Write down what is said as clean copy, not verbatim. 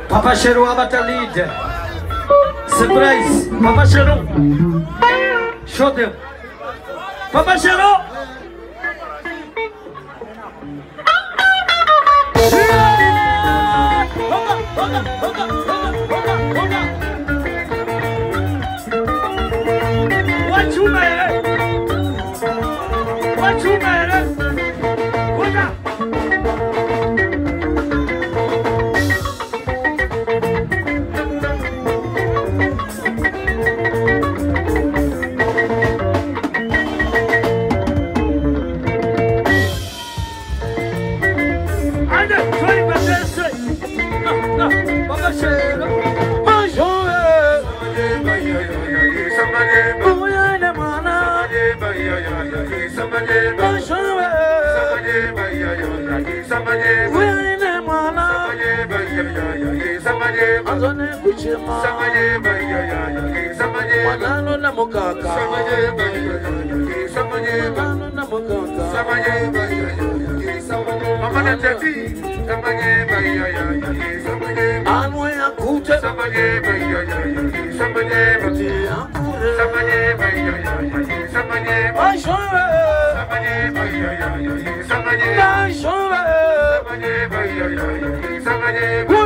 Papa Cheiro abata lead. Surprise. Papa Cheiro. Show them. Papa Cheiro. What you made? What you made? What up? Somebody,